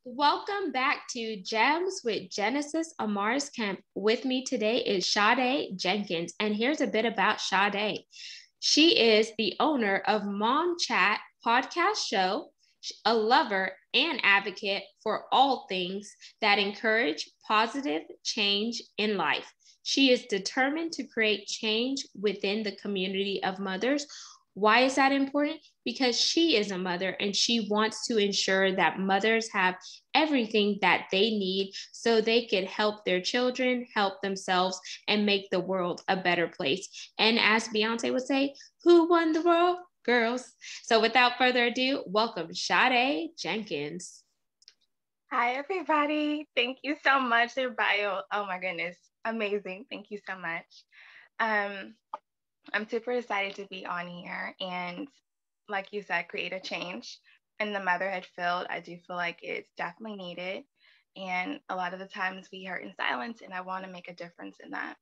Welcome back to Gems with Genesis Amaris Kemp. With me today is Sade Jenkins, and here's a bit about Sade. She is the owner of Mom Chat podcast show, a lover and advocate for all things that encourage positive change in life. She is determined to create change within the community of mothers. Why is that important? Because she is a mother and she wants to ensure that mothers have everything that they need so they could help their children, help themselves, and make the world a better place. And as Beyonce would say, who won the world? Girls. So without further ado, welcome Sade Jenkins. Hi, everybody. Thank you so much. Their bio, oh my goodness, amazing. Thank you so much. Um, I'm super excited to be on here and, like you said, create a change in the motherhood field. I do feel like it's definitely needed. And a lot of the times we hurt in silence, and I want to make a difference in that.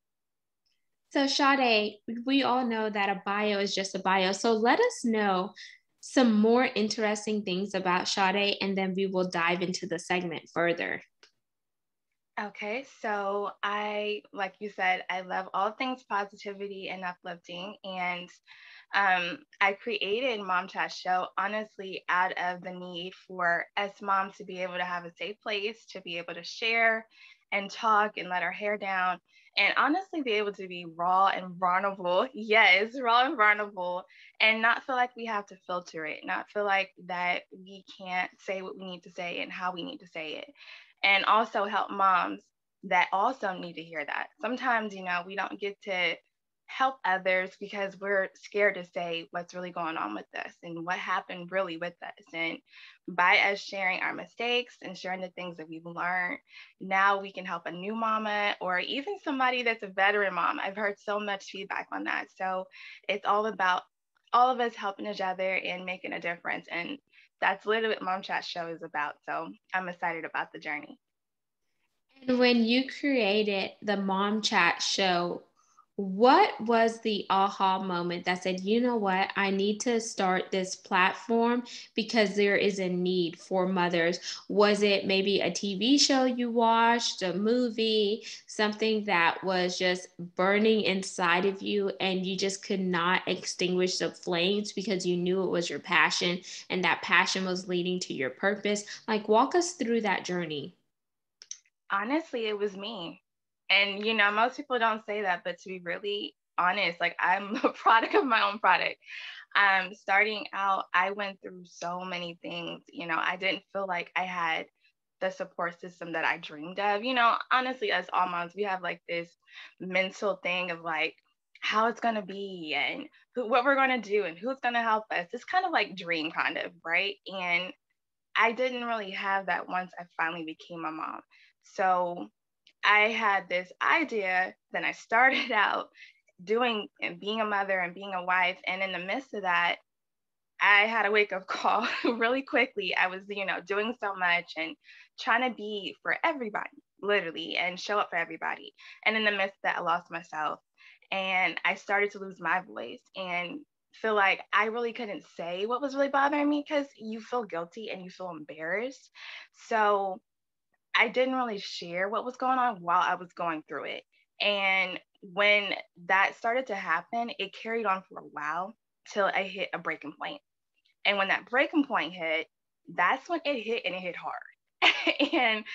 So Sade, we all know that a bio is just a bio. So let us know some more interesting things about Sade, and then we will dive into the segment further. Okay, so like you said, I love all things positivity and uplifting. And I created Mom Chat Show honestly out of the need for us moms to be able to have a safe place, to be able to share and talk and let our hair down, and honestly be able to be raw and vulnerable. Yes, raw and vulnerable, and not feel like we have to filter it, not feel like that we can't say what we need to say and how we need to say it, and also help moms that also need to hear that. Sometimes, we don't get to help others because we're scared to say what's really going on with us and what happened really with us. And by us sharing our mistakes and sharing the things that we've learned, now we can help a new mama or even somebody that's a veteran mom. I've heard so much feedback on that. So it's all about all of us helping each other and making a difference. And that's literally what Mom Chat Show is about. So I'm excited about the journey. And when you created the Mom Chat show, what was the aha moment that said, you know what, I need to start this platform because there is a need for mothers? Was it maybe a TV show you watched, a movie, something that was just burning inside of you and you just could not extinguish the flames because you knew it was your passion and that passion was leading to your purpose? Like, walk us through that journey. Honestly, it was me. And, most people don't say that, but to be really honest, like I'm a product of my own product. Starting out, I went through so many things. I didn't feel like I had the support system that I dreamed of. Honestly, as all moms, we have like this mental thing of like how it's going to be and what we're going to do and who's going to help us. It's kind of like dream kind of, right? And I didn't really have that once I finally became a mom. So I had this idea, then I started out doing and being a mother and being a wife. And in the midst of that, I had a wake up call really quickly. I was, doing so much and trying to be for everybody, literally, and show up for everybody. And in the midst of that, I lost myself and I started to lose my voice and feel like I really couldn't say what was really bothering me because you feel guilty and you feel embarrassed. So I didn't really share what was going on while I was going through it. And when that started to happen, it carried on for a while till I hit a breaking point. And when that breaking point hit, that's when it hit and it hit hard. And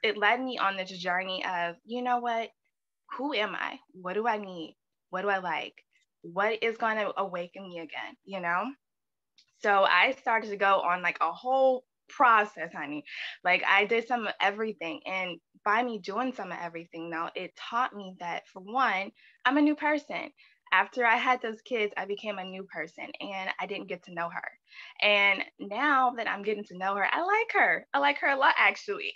it led me on this journey of, what? Who am I? What do I need? What do I like? What is going to awaken me again? So I started to go on like a whole process, honey. Like I did some of everything. And by me doing some of everything, though, it taught me that for one, I'm a new person. After I had those kids, I became a new person and I didn't get to know her. And now that I'm getting to know her, I like her. I like her a lot, actually.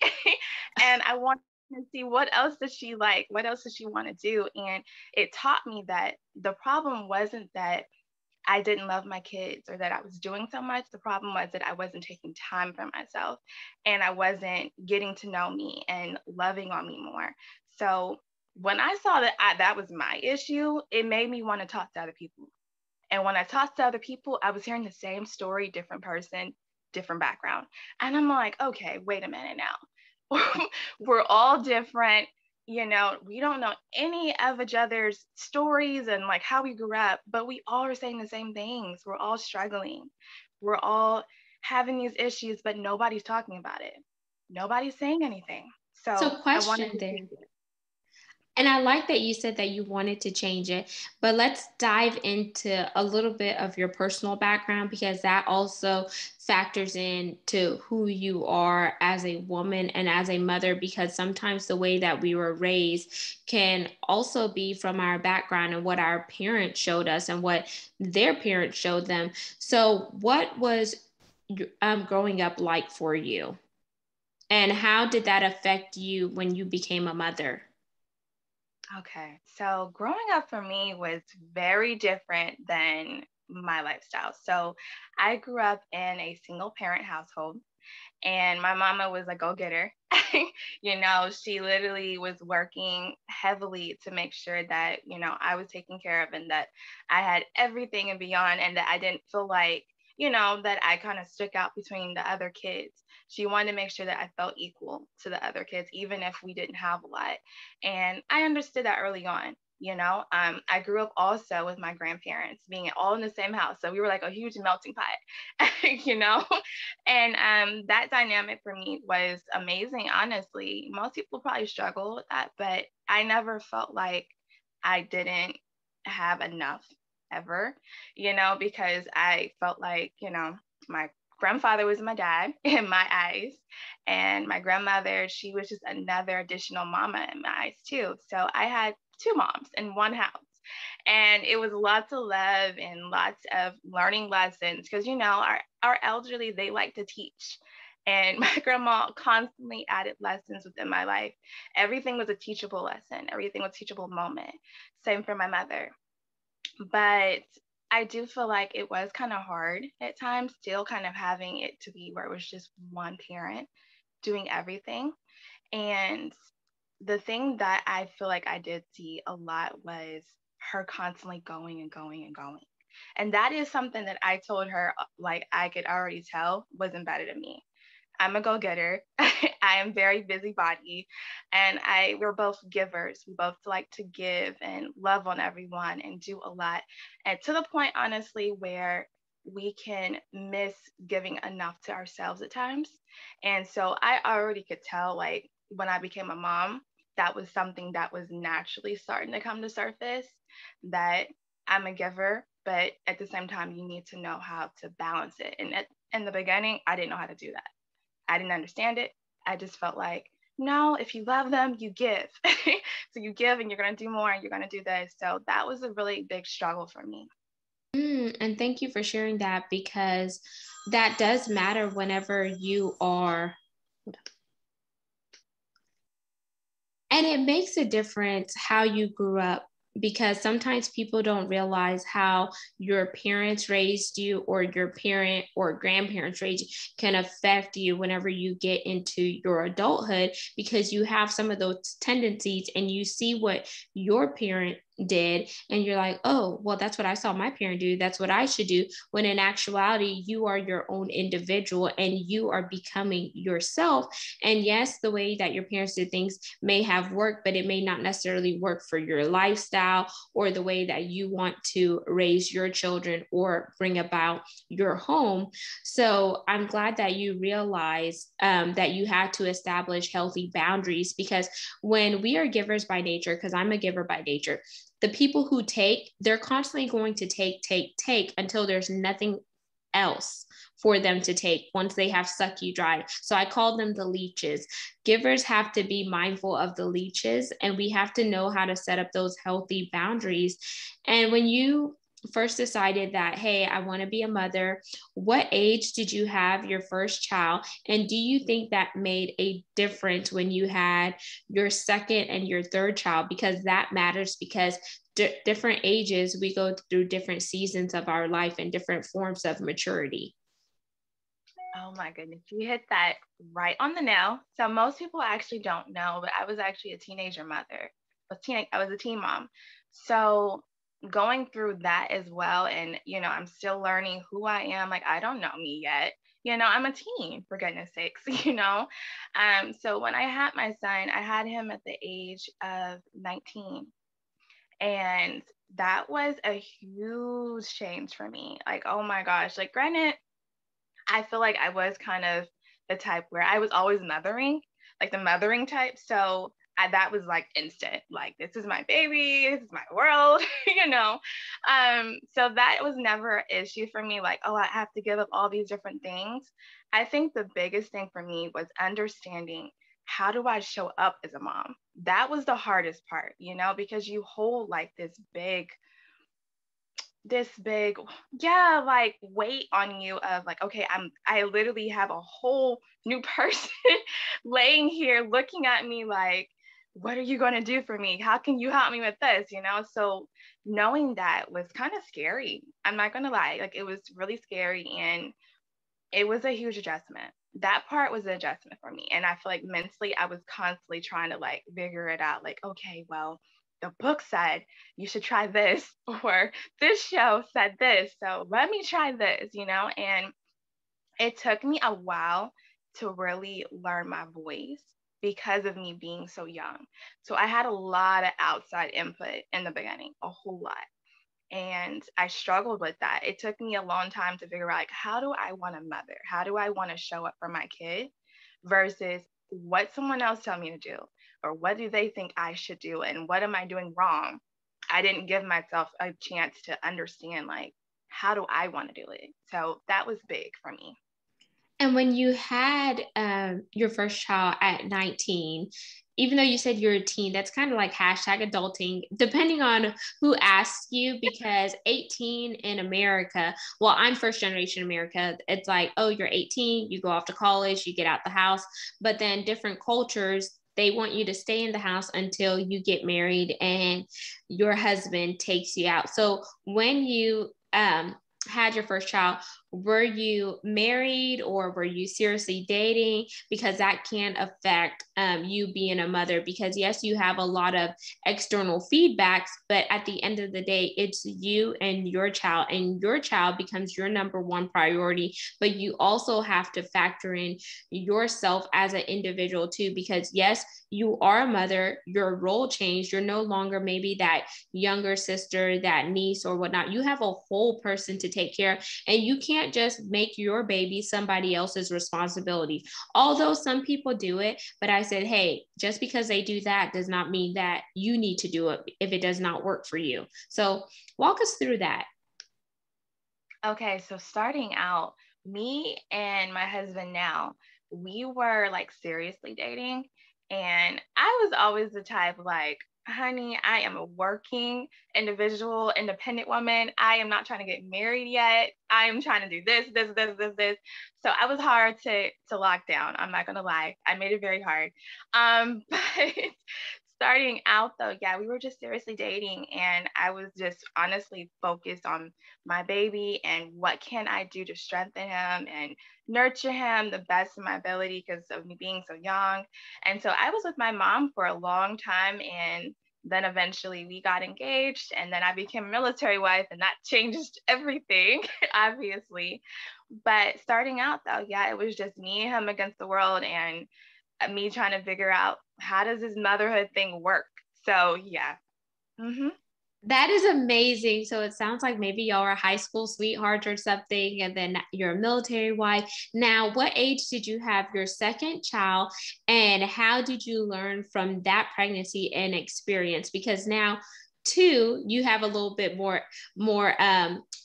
And I want to see what else does she like? What else does she want to do? And it taught me that the problem wasn't that I didn't love my kids or that I was doing so much. The problem was that I wasn't taking time for myself and I wasn't getting to know me and loving on me more. So when I saw that that was my issue, it made me want to talk to other people. And when I talked to other people, I was hearing the same story, different person, different background. And I'm like, okay, wait a minute now. We're all different. You know, we don't know any of each other's stories and like how we grew up, but we all are saying the same things. We're all struggling. We're all having these issues, but nobody's talking about it. Nobody's saying anything. So, So I wanted question to there. change it. And I like that you said that you wanted to change it, but let's dive into a little bit of your personal background because that also factors into who you are as a woman and as a mother. Because sometimes the way that we were raised can also be from our background and what our parents showed us and what their parents showed them. So, what was growing up like for you? And how did that affect you when you became a mother? Okay. So growing up for me was very different than my lifestyle. So I grew up in a single parent household, and my mama was a go-getter. You know, she literally was working heavily to make sure that, you know, I was taken care of and that I had everything and beyond, and that I didn't feel like, you know, that I kind of stuck out between the other kids. She wanted to make sure that I felt equal to the other kids, even if we didn't have a lot. And I understood that early on. You know, I grew up also with my grandparents being all in the same house. So we were like a huge melting pot, you know? And that dynamic for me was amazing, honestly. Most people probably struggle with that, but I never felt like I didn't have enough ever, you know, because I felt like, you know, my grandfather was my dad in my eyes, and my grandmother, she was just another additional mama in my eyes too. So I had two moms in one house. And it was lots of love and lots of learning lessons because, you know, our elderly, they like to teach. And my grandma constantly added lessons within my life. Everything was a teachable lesson, everything was a teachable moment. Same for my mother. But I do feel like it was kind of hard at times, still kind of having it to be where it was just one parent doing everything. And the thing that I feel like I did see a lot was her constantly going and going and going. And that is something that I told her, like, I could already tell was embedded in me. I'm a go-getter. I am very busybody, and we're both givers. We both like to give and love on everyone and do a lot. And to the point, honestly, where we can miss giving enough to ourselves at times. And so I already could tell, like, when I became a mom, that was something that was naturally starting to come to surface, that I'm a giver, but at the same time, you need to know how to balance it. And in the beginning, I didn't know how to do that. I didn't understand it. I just felt like, no, if you love them, you give. So you give and you're going to do more and you're going to do this. So that was a really big struggle for me. And thank you for sharing that because that does matter whenever you are. And it makes a difference how you grew up because sometimes people don't realize how your parents raised you or your parent or grandparents raised you can affect you whenever you get into your adulthood because you have some of those tendencies and you see what your parent did and you're like, oh, well, that's what I saw my parent do, that's what I should do, when in actuality you are your own individual and you are becoming yourself. And yes, the way that your parents did things may have worked, but it may not necessarily work for your lifestyle or the way that you want to raise your children or bring about your home. So I'm glad that you realize that you had to establish healthy boundaries because when we are givers by nature, because I'm a giver by nature, the people who take, they're constantly going to take until there's nothing else for them to take once they have sucked you dry. So I call them the leeches. Givers have to be mindful of the leeches, and we have to know how to set up those healthy boundaries. And when you first decided that, hey, I want to be a mother, what age did you have your first child? And do you think that made a difference when you had your second and your third child? Because that matters because different ages, we go through different seasons of our life and different forms of maturity. Oh my goodness, you hit that right on the nail. So most people actually don't know, but I was actually a teenager mother. I was a teen mom. So going through that as well, and you know, I'm still learning who I am. Like I don't know me yet. I'm a teen, for goodness sakes, So when I had my son, I had him at the age of 19. And that was a huge change for me. Like, oh my gosh, like, granted, I feel like I was kind of the type where I was always mothering, like the mothering type. So that was like instant, like, this is my baby, this is my world, So that was never an issue for me. Like, oh, I have to give up all these different things. I think the biggest thing for me was understanding, how do I show up as a mom? That was the hardest part, because you hold like this big yeah, like, weight on you of like, okay, I literally have a whole new person laying here looking at me like, what are you going to do for me? How can you help me with this? So knowing that was kind of scary. I'm not going to lie, like, it was really scary, and it was a huge adjustment. That part was an adjustment for me. And I feel like mentally I was constantly trying to like figure it out. Like, okay, well, the book said you should try this, or this show said this. So let me try this, And it took me a while to really learn my voice because of me being so young. So I had a lot of outside input in the beginning, a whole lot. And I struggled with that. It took me a long time to figure out, like, how do I want to mother? How do I want to show up for my kid versus what someone else tell me to do, or what do they think I should do, and what am I doing wrong? I didn't give myself a chance to understand, like, how do I want to do it? So that was big for me. And when you had your first child at 19, even though you said you're a teen, that's kind of like hashtag adulting, depending on who asks you, because 18 in America, well, I'm first generation America. It's like, oh, you're 18, you go off to college, you get out the house. But then different cultures, they want you to stay in the house until you get married and your husband takes you out. So when you had your first child, were you married or were you seriously dating? Because that can affect you being a mother. Because yes, you have a lot of external feedbacks, but at the end of the day, it's you and your child becomes your number one priority. But you also have to factor in yourself as an individual too, because yes, you are a mother, your role changed. You're no longer maybe that younger sister, that niece or whatnot. You have a whole person to take care of, and you can't just make your baby somebody else's responsibility. Although some people do it, but I said, hey, just because they do that does not mean that you need to do it if it does not work for you. So walk us through that. Okay, so starting out, me and my husband now, we were like seriously dating. And I was always the type like, honey, I am a working individual, independent woman. I am not trying to get married yet. I am trying to do this. So I was hard to lock down. I'm not gonna lie. I made it very hard. But starting out though, yeah, we were just seriously dating, and I was just honestly focused on my baby and what can I do to strengthen him and nurture him the best of my ability because of me being so young. And so I was with my mom for a long time, and then eventually we got engaged, and then I became a military wife, and that changed everything, obviously. But starting out though, yeah, it was just me and him against the world, and me trying to figure out, how does this motherhood thing work? So yeah. Mm-hmm. That is amazing. So it sounds like maybe y'all are high school sweethearts or something, and then you're a military wife. Now, what age did you have your second child, and how did you learn from that pregnancy and experience? Because now, two, you have a little bit more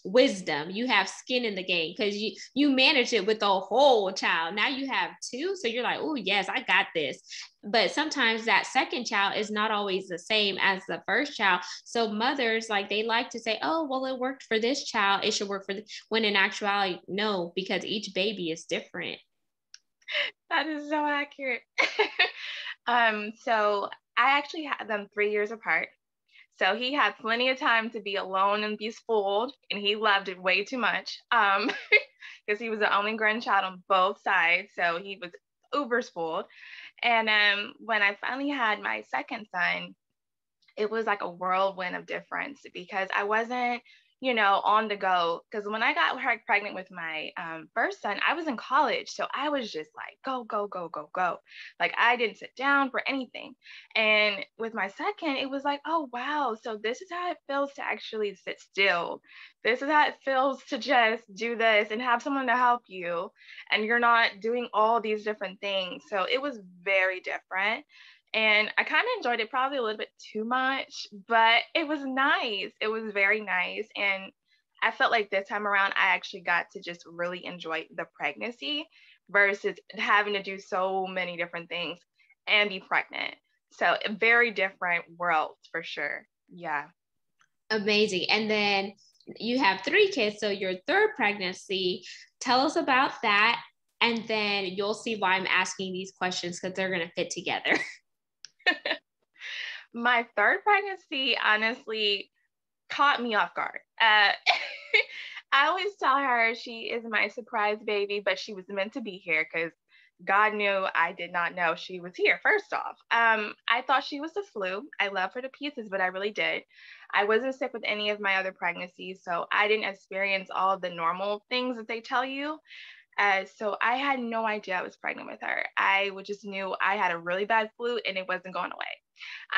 wisdom. You have skin in the game because you manage it with a whole child. Now you have two, so you're like, oh yes, I got this. But sometimes that second child is not always the same as the first child. So mothers, like, they like to say, oh, well, it worked for this child, it should work for when in actuality, no, because each baby is different. That is so accurate. So I actually had them 3 years apart. So he had plenty of time to be alone and be spoiled, and he loved it way too much. Because he was the only grandchild on both sides, so he was uber spoiled. And when I finally had my second son, it was like a whirlwind of difference because I wasn't on the go. Because when I got her pregnant with my first son, I was in college. So I was just like, go, go, go, go, go. Like I didn't sit down for anything. And with my second, it was like, oh, wow. So this is how it feels to actually sit still. This is how it feels to just do this and have someone to help you. And you're not doing all these different things. So it was very different. And I kind of enjoyed it probably a little bit too much, but it was nice. It was very nice. And I felt like this time around, I actually got to just really enjoy the pregnancy versus having to do so many different things and be pregnant. So very different worlds for sure. Yeah. Amazing. And then you have 3 kids. So your third pregnancy, tell us about that. And then you'll see why I'm asking these questions because they're going to fit together. My third pregnancy honestly caught me off guard. I always tell her she is my surprise baby, but she was meant to be here because God knew I did not know she was here, first off. I thought she was the flu. I love her to pieces, but I really did. I wasn't sick with any of my other pregnancies, so I didn't experience all the normal things that they tell you. So I had no idea I was pregnant with her. I just knew I had a really bad flu and it wasn't going away.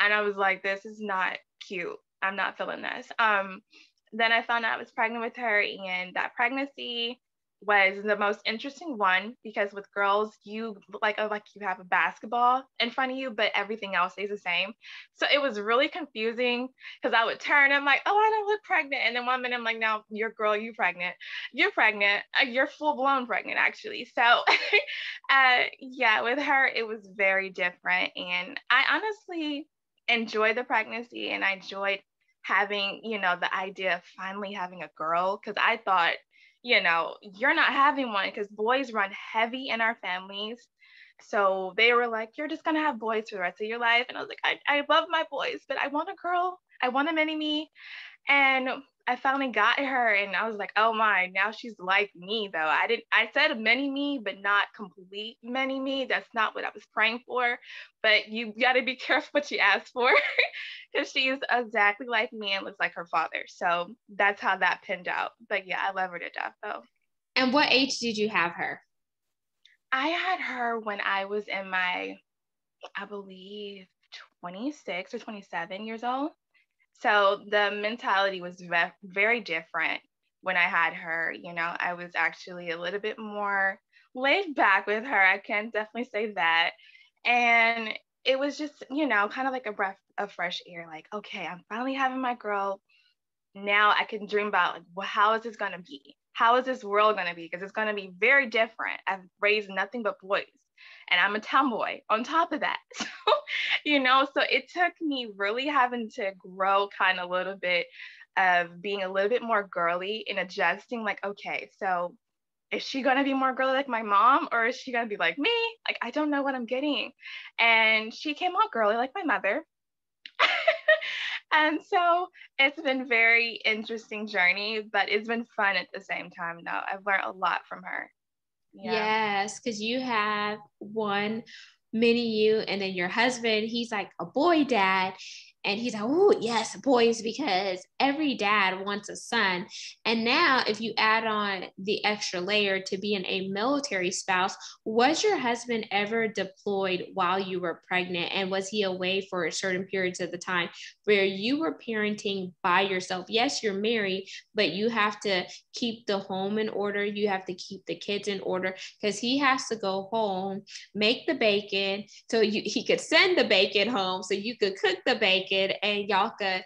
And I was like, this is not cute. I'm not feeling this. Then I found out I was pregnant with her, and that pregnancy was the most interesting one because with girls, you like you have a basketball in front of you, but everything else stays the same. So it was really confusing because I would turn, I'm like, oh, I don't look pregnant. And then one minute I'm like, no, you're girl, you pregnant. You're pregnant. You're full blown pregnant, actually. So yeah, with her, it was very different. And I honestly enjoyed the pregnancy, and I enjoyed having, the idea of finally having a girl, because I thought, you're not having one because boys run heavy in our families. So they were like, you're just going to have boys for the rest of your life. And I was like, I love my boys, but I want a girl. I want a mini me. And I finally got her, and I was like, oh my, now she's like me though. I said mini me, but not complete mini me. That's not what I was praying for. But you got to be careful what you ask for because she's exactly like me and looks like her father. So that's how that pinned out. But yeah, I love her to death though. And what age did you have her? I had her when I was in my, I believe, 26 or 27 years old. So the mentality was very different when I had her. I was actually a little bit more laid back with her. I can definitely say that. And it was just, kind of like a breath of fresh air. Like, okay, I'm finally having my girl. Now I can dream about, like, well, how is this going to be? How is this world going to be? Because it's going to be very different. I've raised nothing but boys, and I'm a tomboy on top of that. So it took me really having to grow kind of a little bit of being a little bit more girly and adjusting, like, okay, so is she going to be more girly like my mom, or is she going to be like me? Like, I don't know what I'm getting. And she came out girly like my mother. And so it's been very interesting journey, but it's been fun at the same time. No, I've learned a lot from her. Yeah. Yes, because you have one mini you, and then your husband, he's like a boy dad. And he's like, oh, yes, boys, because every dad wants a son. And now, if you add on the extra layer to being a military spouse, was your husband ever deployed while you were pregnant? And was he away for certain periods of the time where you were parenting by yourself? Yes, you're married, but you have to keep the home in order. You have to keep the kids in order because he has to go home, make the bacon so he could send the bacon home so you could cook the bacon and y'all could,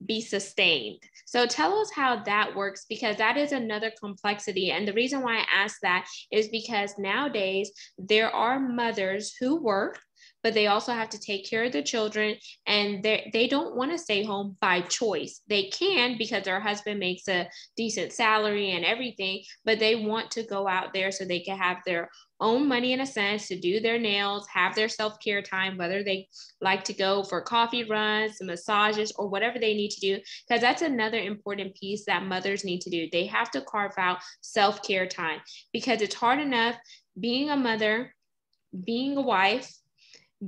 be sustained. So tell us how that works, because that is another complexity. And the reason why I ask that is because nowadays there are mothers who work, but they also have to take care of the children, and they don't want to stay home by choice. They can because their husband makes a decent salary and everything, but they want to go out there so they can have their own money, in a sense, to do their nails, have their self-care time, whether they like to go for coffee runs, massages, or whatever they need to do, because that's another important piece that mothers need to do. They have to carve out self-care time, because it's hard enough being a mother, being a wife,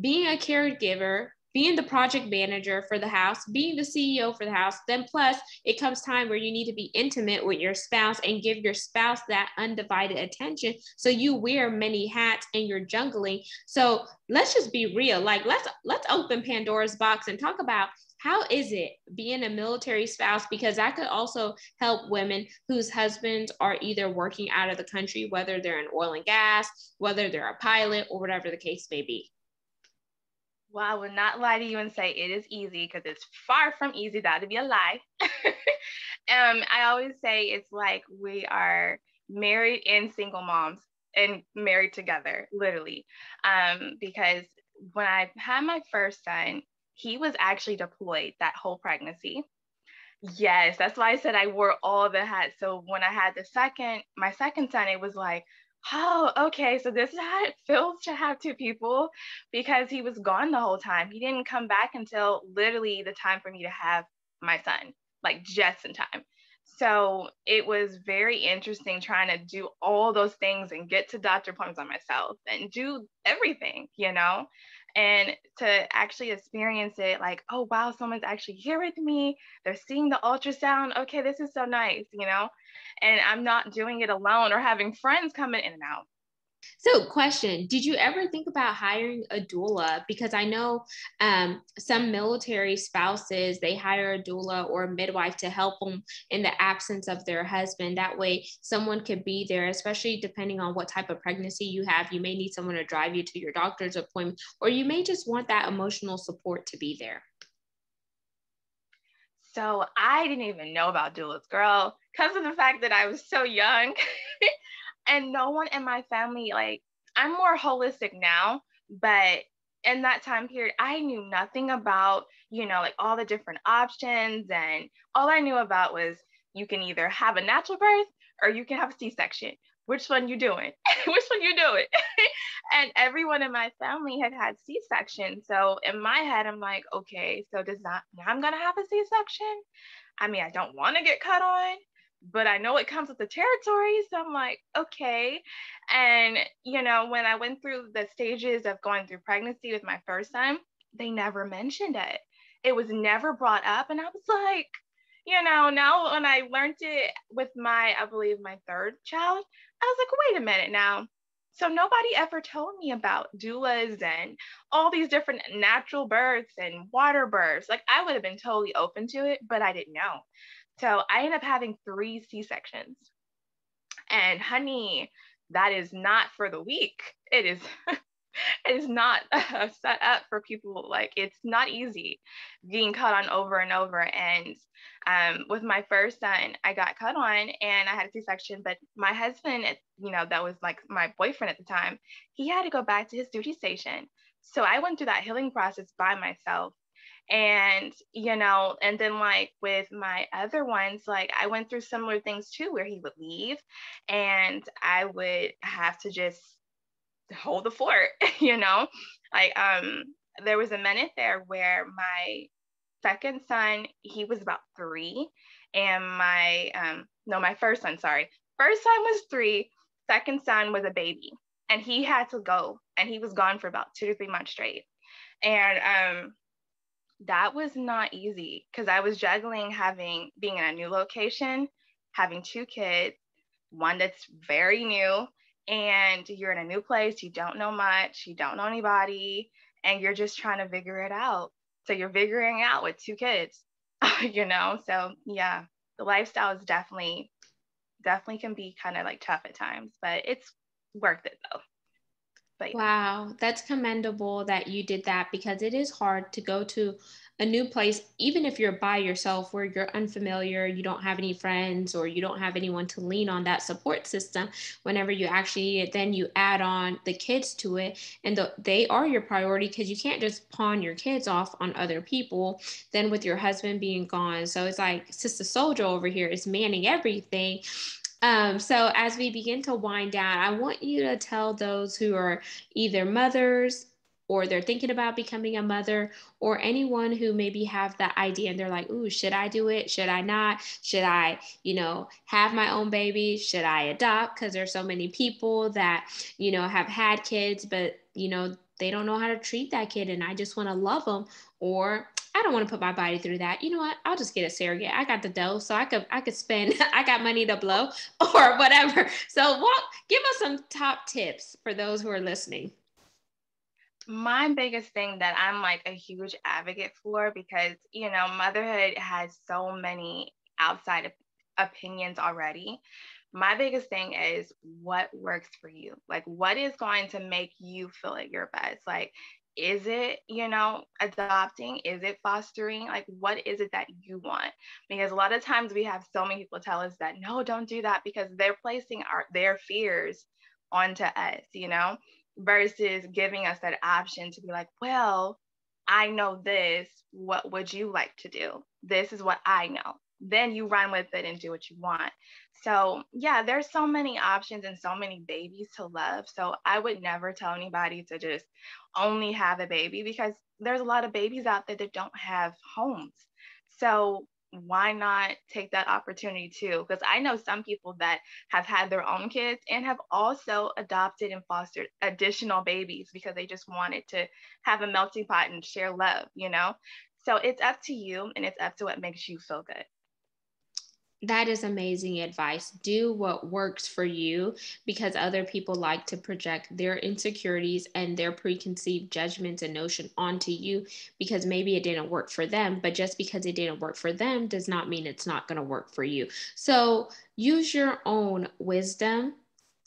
being a caregiver, being the project manager for the house, being the CEO for the house. Then plus it comes time where you need to be intimate with your spouse and give your spouse that undivided attention. So you wear many hats and you're juggling. So let's just be real. Like let's open Pandora's box and talk about how is it being a military spouse? Because that could also help women whose husbands are either working out of the country, whether they're in oil and gas, whether they're a pilot, or whatever the case may be. Well, I would not lie to you and say it is easy, because it's far from easy. That would be a lie. I always say it's like we are married and single moms and married together, literally. Because when I had my first son, he was actually deployed that whole pregnancy. Yes, that's why I said I wore all the hats. So when I had my second son, it was like, oh, okay, so this is how it feels to have two people, because he was gone the whole time. He didn't come back until literally the time for me to have my son, like just in time. So it was very interesting trying to do all those things and get to doctor appointments on myself and do everything, and to actually experience it like, oh, wow, someone's actually here with me. They're seeing the ultrasound. Okay, this is so nice, and I'm not doing it alone or having friends coming in and out. So, question, did you ever think about hiring a doula? Because I know some military spouses, they hire a doula or a midwife to help them in the absence of their husband. That way, someone could be there, especially depending on what type of pregnancy you have. You may need someone to drive you to your doctor's appointment, or you may just want that emotional support to be there. So I didn't even know about doulas, girl, because of the fact that I was so young. And no one in my family, like, I'm more holistic now, but in that time period, I knew nothing about, like all the different options. And all I knew about was you can either have a natural birth or you can have a C-section. Which one you doing? Which one you doing? And everyone in my family had C-section. So in my head, I'm like, okay, so does that mean I'm going to have a C-section? I mean, I don't want to get cut on, but I know it comes with the territory. So I'm like, okay. And, when I went through the stages of going through pregnancy with my first son, they never mentioned it. It was never brought up. And I was like, now when I learned it with I believe my third child, I was like, wait a minute now. So nobody ever told me about doulas and all these different natural births and water births. Like, I would have been totally open to it, but I didn't know. So I ended up having 3 C-sections. And honey, that is not for the weak. It is it is not set up for people. Like, it's not easy being cut on over and over. And with my first son, I got cut on and I had a C-section, but my husband, that was like my boyfriend at the time, he had to go back to his duty station. So I went through that healing process by myself. And, and then like with my other ones, like I went through similar things too, where he would leave and I would have to just hold the fort, like, there was a minute there where my second son, he was about 3, and my first son, first son was 3, second son was a baby, and he had to go, and he was gone for about 2 to 3 months straight. And that was not easy, because I was juggling being in a new location, having 2 kids, one that's very new, and you're in a new place, you don't know much, you don't know anybody, and you're just trying to figure it out. So you're figuring out with 2 kids, so yeah, the lifestyle is definitely can be kind of like tough at times, but it's worth it though. But, yeah. Wow, that's commendable that you did that, because it is hard to go to a new place, even if you're by yourself, where you're unfamiliar, you don't have any friends, or you don't have anyone to lean on, that support system. Whenever you actually then you add on the kids to it, and they are your priority, because you can't just pawn your kids off on other people, then with your husband being gone. So it's like Sister Soldier over here is manning everything. So as we begin to wind down, I want you to tell those who are either mothers, or they're thinking about becoming a mother, or anyone who maybe have that idea and they're like, ooh, should I do it? Should I not? Should I, have my own baby? Should I adopt? Because there's so many people that, have had kids, but, they don't know how to treat that kid and I just want to love them, or I don't want to put my body through that. You know what? I'll just get a surrogate. I got the dough, so I could spend. I got money to blow, or whatever. So, give us some top tips for those who are listening. My biggest thing that I'm like a huge advocate for, because, motherhood has so many outside opinions already. My biggest thing is what works for you. Like, what is going to make you feel at your best? Like, is it, adopting? Is it fostering? Like, what is it that you want? Because a lot of times we have so many people tell us that, no, don't do that, because they're placing their fears onto us, versus giving us that option to be like, well, I know this. What would you like to do? This is what I know. Then you run with it and do what you want. So, yeah, there's so many options and so many babies to love. So I would never tell anybody to just only have a baby, because there's a lot of babies out there that don't have homes. So why not take that opportunity too? Because I know some people that have had their own kids and have also adopted and fostered additional babies because they just wanted to have a melting pot and share love. So it's up to you, and it's up to what makes you feel good. That is amazing advice. Do what works for you, because other people like to project their insecurities and their preconceived judgments and notion onto you because maybe it didn't work for them. But just because it didn't work for them does not mean it's not going to work for you. So use your own wisdom,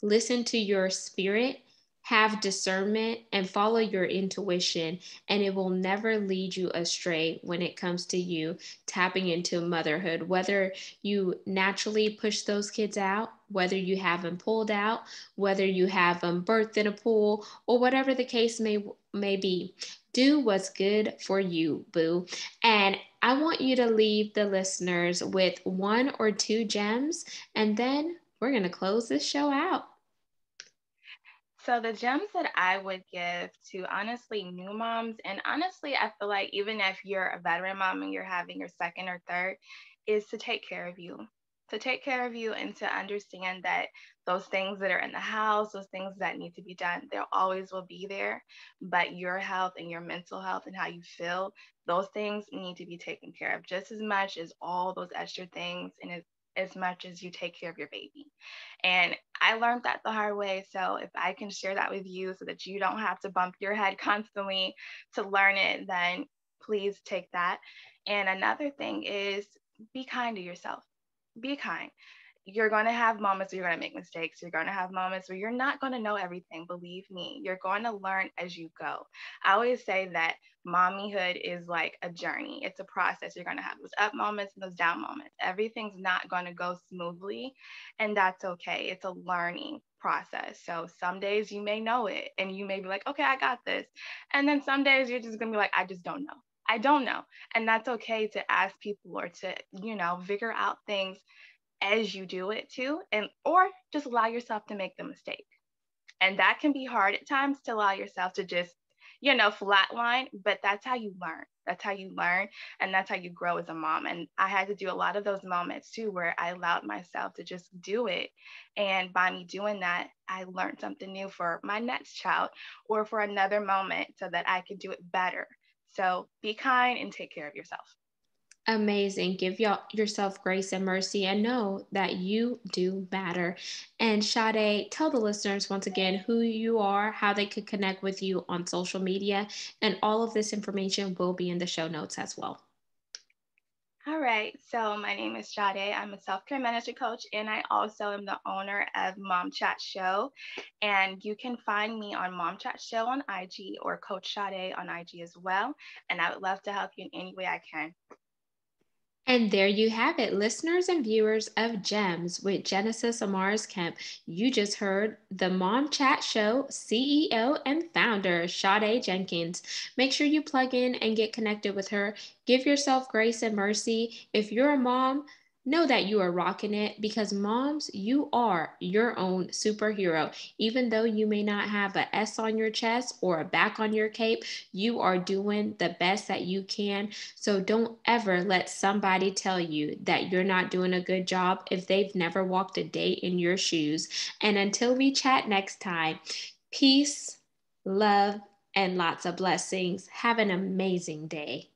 listen to your spirit, have discernment, and follow your intuition, and it will never lead you astray when it comes to you tapping into motherhood. Whether you naturally push those kids out, whether you have them pulled out, whether you have them birthed in a pool, or whatever the case may be, do what's good for you, boo. And I want you to leave the listeners with 1 or 2 gems, and then we're going to close this show out. So the gems that I would give to, honestly, new moms, and honestly, I feel like even if you're a veteran mom and you're having your second or third, is to take care of you. To take care of you and to understand that those things that are in the house, those things that need to be done, there always will be there. But your health and your mental health and how you feel, those things need to be taken care of just as much as all those extra things, and as much as you take care of your baby. And I learned that the hard way. So if I can share that with you so that you don't have to bump your head constantly to learn it, then please take that. And another thing is, be kind to yourself. Be kind. You're going to have moments where you're going to make mistakes. You're going to have moments where you're not going to know everything. Believe me, you're going to learn as you go. I always say that mommyhood is like a journey. It's a process. You're going to have those up moments and those down moments. Everything's not going to go smoothly, and that's okay. It's a learning process. So some days you may know it and you may be like, okay, I got this. And then some days you're just going to be like, I just don't know. I don't know. And that's okay to ask people or to, figure out things as you do it too, and or just allow yourself to make the mistake. And that can be hard at times, to allow yourself to just, flatline, but that's how you learn. That's how you learn, and that's how you grow as a mom. And I had to do a lot of those moments too, where I allowed myself to just do it. And by me doing that, I learned something new for my next child or for another moment so that I could do it better. So be kind and take care of yourself. Amazing. Give yourself grace and mercy, and know that you do matter. And Sade, tell the listeners once again who you are, how they could connect with you on social media, and all of this information will be in the show notes as well. All right. So my name is Sade. I'm a self-care management coach, and I also am the owner of Mom Chat Show. And you can find me on Mom Chat Show on IG, or Coach Sade on IG as well. And I would love to help you in any way I can. And there you have it, listeners and viewers of Gems with Genesis Amaris Kemp. You just heard the Mom Chat Show CEO and founder, Sade Jenkins. Make sure you plug in and get connected with her. Give yourself grace and mercy. If you're a mom, know that you are rocking it, because moms, you are your own superhero. Even though you may not have an S on your chest or a back on your cape, you are doing the best that you can. So don't ever let somebody tell you that you're not doing a good job if they've never walked a day in your shoes. And until we chat next time, peace, love, and lots of blessings. Have an amazing day.